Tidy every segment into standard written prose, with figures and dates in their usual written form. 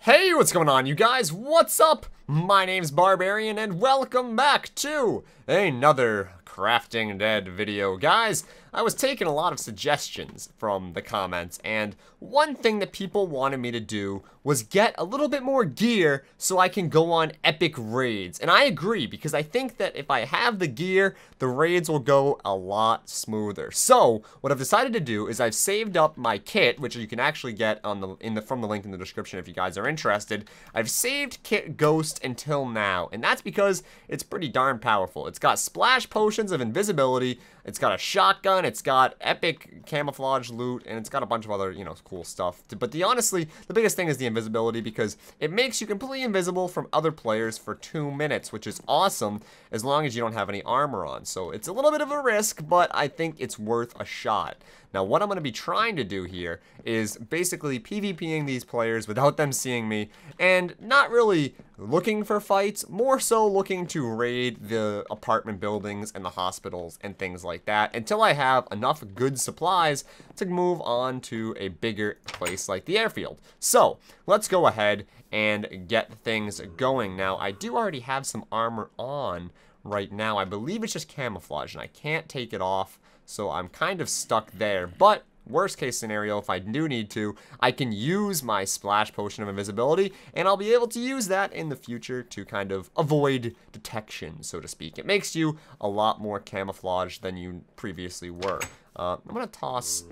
Hey, what's going on, you guys? What's up? My name's Barbarian, and welcome back to another Crafting Dead video. Guys, I was taking a lot of suggestions from the comments, and one thing that people wanted me to do was get a little bit more gear so I can go on epic raids. And I agree, because I think that if I have the gear, the raids will go a lot smoother. So, what I've decided to do is I've saved up my kit, which you can actually get on from the link in the description if you guys are interested. I've saved Kit Ghost until now, and that's because it's pretty darn powerful. It's got splash potions of invisibility, it's got a shotgun, it's got epic camouflage loot, and it's got a bunch of other, cool stuff. But honestly, the biggest thing is the invisibility, because it makes you completely invisible from other players for 2 minutes, which is awesome as long as you don't have any armor on. So it's a little bit of a risk, but I think it's worth a shot. Now, what I'm going to be trying to do here is basically PvPing these players without them seeing me, and not really looking for fights, more so looking to raid the apartment buildings and the hospitals and things like that until I have enough good supplies to move on to a bigger place like the airfield. So, let's go ahead and get things going. Now, I do already have some armor on right now. I believe it's just camouflage, and I can't take it off. So I'm kind of stuck there, but worst case scenario, if I do need to, I can use my splash potion of invisibility, and I'll be able to use that in the future to kind of avoid detection, so to speak. It makes you a lot more camouflaged than you previously were. I'm gonna toss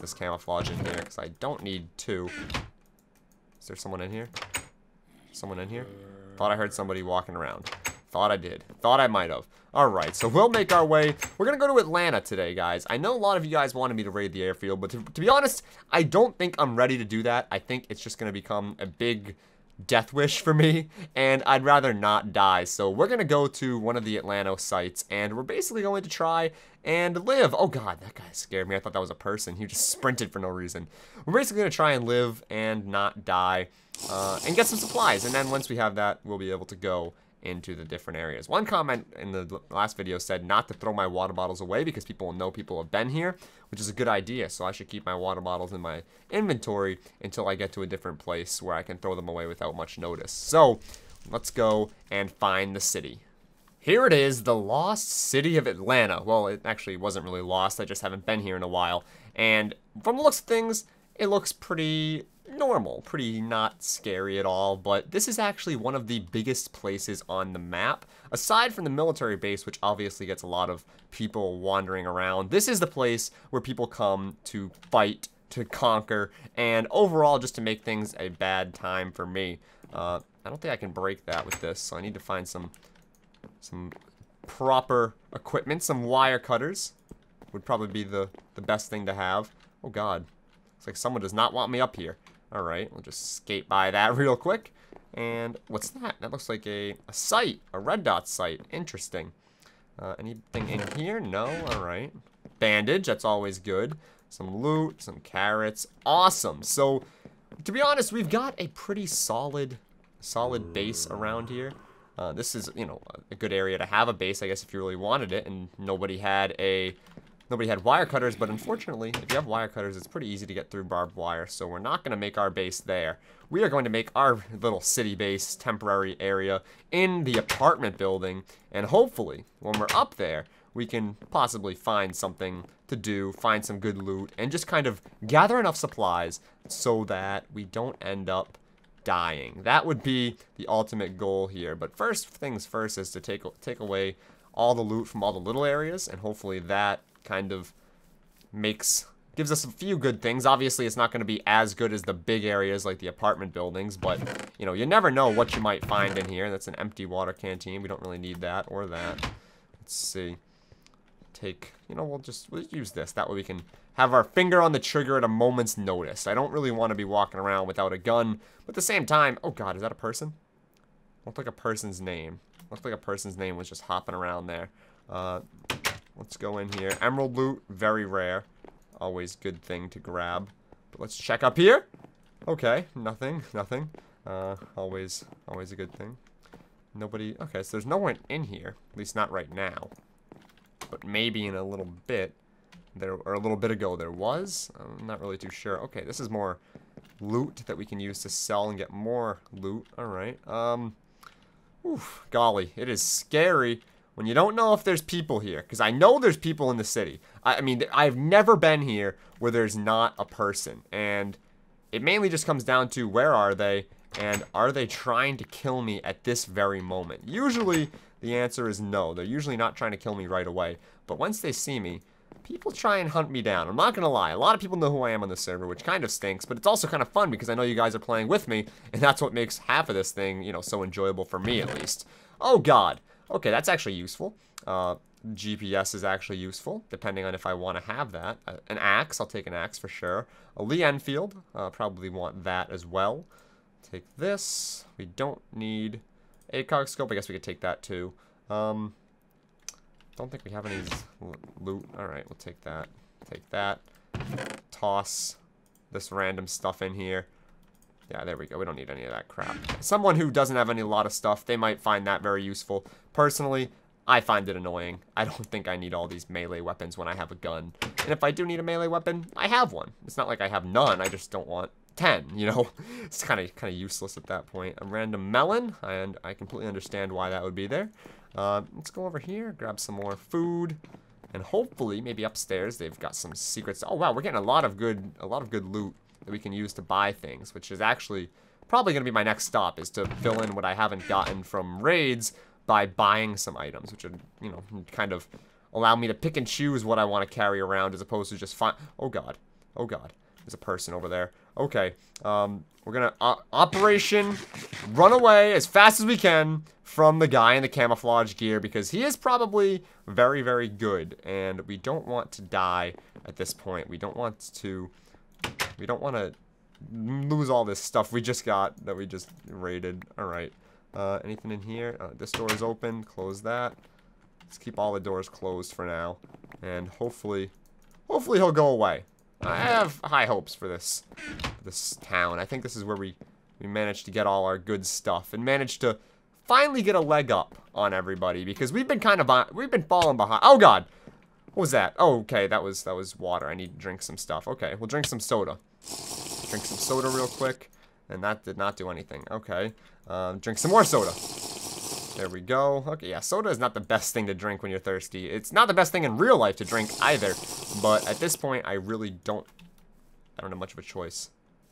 this camouflage in here because I don't need to. Is there someone in here? Someone in here? Thought I heard somebody walking around. Thought I did. Thought I might have. Alright, so we'll make our way. We're going to go to Atlanta today, guys. I know a lot of you guys wanted me to raid the airfield, but to be honest, I don't think I'm ready to do that. I think it's just going to become a big death wish for me, and I'd rather not die. So we're going to go to one of the Atlanta sites, and we're basically going to try and live. Oh god, that guy scared me. I thought that was a person. He just sprinted for no reason. We're basically going to try and live and not die, and get some supplies. And then once we have that, we'll be able to go into the different areas. One comment in the last video said not to throw my water bottles away because people will know people have been here, which is a good idea. So I should keep my water bottles in my inventory until I get to a different place where I can throw them away without much notice. So let's go and find the city. Here it is, the lost city of Atlanta. Well, it actually wasn't really lost. I just haven't been here in a while. And from the looks of things, it looks pretty normal, pretty not scary at all, but this is actually one of the biggest places on the map. Aside from the military base, which obviously gets a lot of people wandering around, this is the place where people come to fight, to conquer, and overall just to make things a bad time for me. I don't think I can break that with this, so I need to find some proper equipment. Some wire cutters would probably be the best thing to have. Oh god, looks like someone does not want me up here. Alright, we'll just skate by that real quick. And what's that? That looks like a site, a red dot site. Interesting. Anything in here? No? Alright. Bandage, that's always good. Some loot, some carrots. Awesome. So, to be honest, we've got a pretty solid base around here. This is, a good area to have a base, I guess, if you really wanted it, and nobody had wire cutters, but unfortunately, if you have wire cutters, it's pretty easy to get through barbed wire, so we're not going to make our base there. We are going to make our little city base temporary area in the apartment building, and hopefully, when we're up there, we can possibly find something to do, find some good loot, and just kind of gather enough supplies so that we don't end up dying. That would be the ultimate goal here, but first things first is to take away all the loot from all the little areas, and hopefully that kind of gives us a few good things. Obviously, it's not going to be as good as the big areas like the apartment buildings, but, you never know what you might find in here. That's an empty water canteen. We don't really need that or that. Let's see. We'll use this. That way we can have our finger on the trigger at a moment's notice. I don't really want to be walking around without a gun, but at the same time, oh god, is that a person? Looks like a person's name. Looks like a person's name was just hopping around there. Let's go in here. Emerald loot, very rare. Always good thing to grab. But let's check up here. Okay, nothing. Always a good thing. Nobody. Okay, so there's no one in here. At least not right now. But maybe in a little bit. Or a little bit ago there was. I'm not really too sure. Okay, this is more loot that we can use to sell and get more loot. Alright. Oof, golly. It is scary when you don't know if there's people here. Because I know there's people in the city. I mean, I've never been here where there's not a person. And it mainly just comes down to where are they? And are they trying to kill me at this very moment? Usually, the answer is no. They're usually not trying to kill me right away. But once they see me, people try and hunt me down. I'm not going to lie. A lot of people know who I am on the server, which kind of stinks. But it's also kind of fun because I know you guys are playing with me. And that's what makes half of this thing, you know, so enjoyable for me at least. Oh, God. Okay, that's actually useful. GPS is actually useful, depending on if I want to have that. An axe. I'll take an axe for sure. A Lee Enfield. Probably want that as well. Take this. We don't need ACOG scope. I guess we could take that too. Don't think we have any loot. Alright, we'll take that. Take that. Toss this random stuff in here. Yeah, there we go. We don't need any of that crap. Someone who doesn't have a lot of stuff, they might find that very useful. Personally, I find it annoying. I don't think I need all these melee weapons when I have a gun. And if I do need a melee weapon, I have one. It's not like I have none. I just don't want 10, you know? It's kind of useless at that point. A random melon, and I completely understand why that would be there. Let's go over here, grab some more food, and hopefully, maybe upstairs, they've got some secrets. Oh wow, we're getting a lot of good loot that we can use to buy things, which is actually probably going to be my next stop, is to fill in what I haven't gotten from raids by buying some items, which would, you know, kind of allow me to pick and choose what I want to carry around as opposed to just find. Oh god. Oh god. There's a person over there. Okay. We're gonna operation run away as fast as we can from the guy in the camouflage gear because he is probably very, very good, and we don't want to die at this point. We don't want to lose all this stuff we just got that we just raided. All right. Anything in here? This door is open. Close that. Let's keep all the doors closed for now, and hopefully he'll go away. I have high hopes for this town. I think this is where we managed to get all our good stuff and managed to finally get a leg up on everybody because we've been falling behind. Oh god. What was that? Oh, okay, that was water. I need to drink some stuff. Okay, we'll drink some soda. Drink some soda real quick, and that did not do anything. Okay. Drink some more soda. There we go. Okay, yeah, soda is not the best thing to drink when you're thirsty. It's not the best thing in real life to drink either. But at this point, I don't have much of a choice.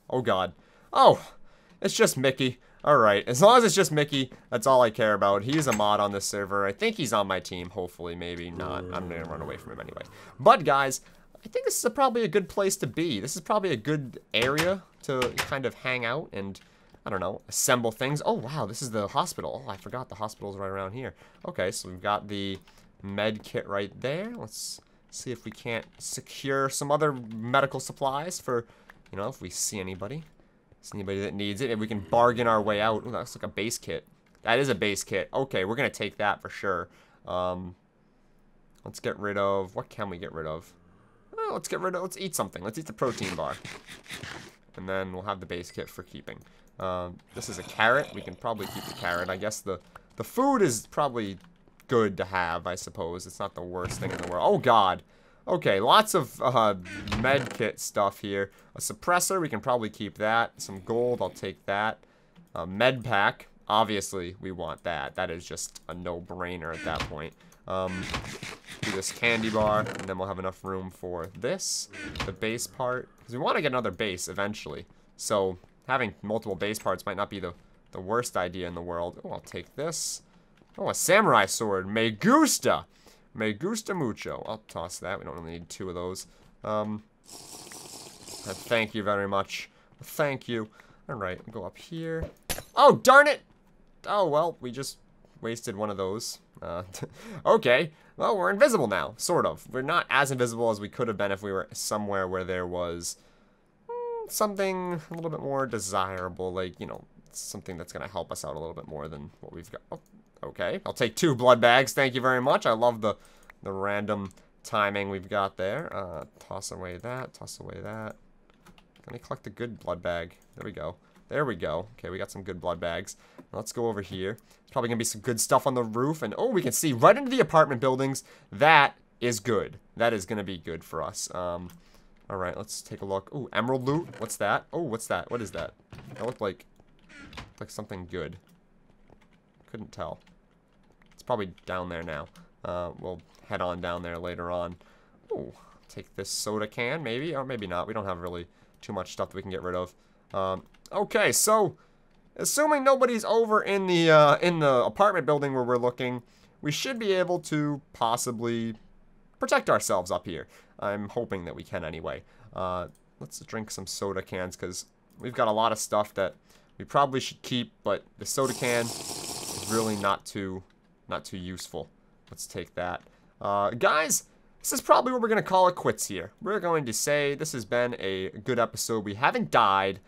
Oh, God. Oh, it's just Mickey. Alright, as long as it's just Mickey, that's all I care about. He's a mod on this server. I think he's on my team, hopefully, maybe not. I'm gonna run away from him anyway. But, guys, I think this is probably a good place to be. This is probably a good area to kind of hang out and, I don't know, assemble things. Oh, wow, this is the hospital. Oh, I forgot the hospital's right around here. Okay, so we've got the med kit right there. Let's see if we can't secure some other medical supplies for, you know, if we see anybody. See anybody that needs it. If we can bargain our way out. Ooh, that looks like a base kit. That is a base kit. Okay, we're going to take that for sure. Let's get rid of... What can we get rid of? Oh, let's eat something. Let's eat the protein bar. And then we'll have the base kit for keeping. This is a carrot. We can probably keep the carrot. I guess the food is probably good to have, I suppose. It's not the worst thing in the world. Oh, God. Okay, lots of med kit stuff here. A suppressor, we can probably keep that. Some gold, I'll take that. Med pack, obviously we want that. That is just a no-brainer at that point. Do this candy bar, and then we'll have enough room for this, the base part. Because we want to get another base eventually. So having multiple base parts might not be the worst idea in the world. Oh, I'll take this. Oh, a samurai sword. Me gusta. Me gusta mucho. I'll toss that. We don't really need 2 of those. Thank you very much. Thank you. Alright, we'll go up here. Oh, darn it! Oh, well, we just wasted one of those. Okay. Well, we're invisible now. Sort of. We're not as invisible as we could have been if we were somewhere where there was something a little bit more desirable. Like, you know, something that's going to help us out a little bit more than what we've got. Oh. Okay, I'll take 2 blood bags. Thank you very much. I love the random timing we've got there. Toss away that. Toss away that. Let me collect a good blood bag. There we go. There we go. Okay, we got some good blood bags. Let's go over here. There's probably going to be some good stuff on the roof. And, oh, we can see right into the apartment buildings. That is good. That is going to be good for us. Alright, let's take a look. Ooh, emerald loot. What's that? Oh, what's that? What is that? That looked like something good. Couldn't tell. It's probably down there now. We'll head on down there later on. Ooh, take this soda can, maybe, or maybe not. We don't have really too much stuff that we can get rid of. Okay, so assuming nobody's over in the apartment building where we're looking, we should be able to possibly protect ourselves up here. I'm hoping that we can anyway. Let's drink some soda cans because we've got a lot of stuff that we probably should keep, but the soda can is really not too useful. Let's take that. Guys, this is probably where we're going to call it quits here. We're going to say this has been a good episode. We haven't died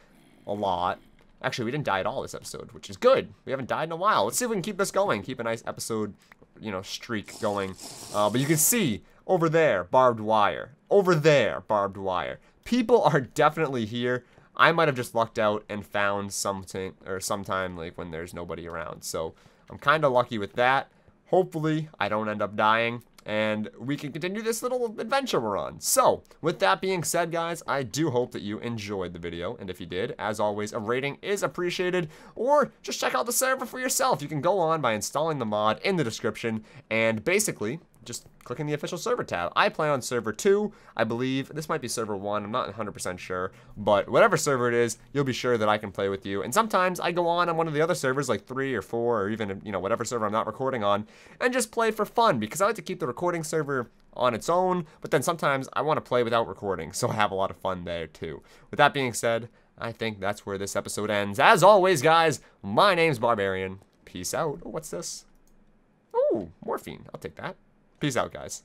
a lot. Actually, we didn't die at all this episode, which is good. We haven't died in a while. Let's see if we can keep this going. Keep a nice episode, you know, streak going. But you can see over there, barbed wire. Over there, barbed wire. People are definitely here. I might have just lucked out and found something, or sometime like when there's nobody around. So I'm kind of lucky with that. Hopefully, I don't end up dying, and we can continue this little adventure we're on. So, with that being said, guys, I do hope that you enjoyed the video, and if you did, as always, a rating is appreciated, or just check out the server for yourself. You can go on by installing the mod in the description, and basically just clicking the official server tab. I play on server 2, I believe. This might be server 1, I'm not 100% sure. But whatever server it is, you'll be sure that I can play with you. And sometimes I go on one of the other servers, like 3 or 4, or even, you know, whatever server I'm not recording on, and just play for fun, because I like to keep the recording server on its own, but then sometimes I want to play without recording, so I have a lot of fun there too. With that being said, I think that's where this episode ends. As always, guys, my name's Barbarian. Peace out. Oh, what's this? Oh, morphine. I'll take that. Peace out, guys.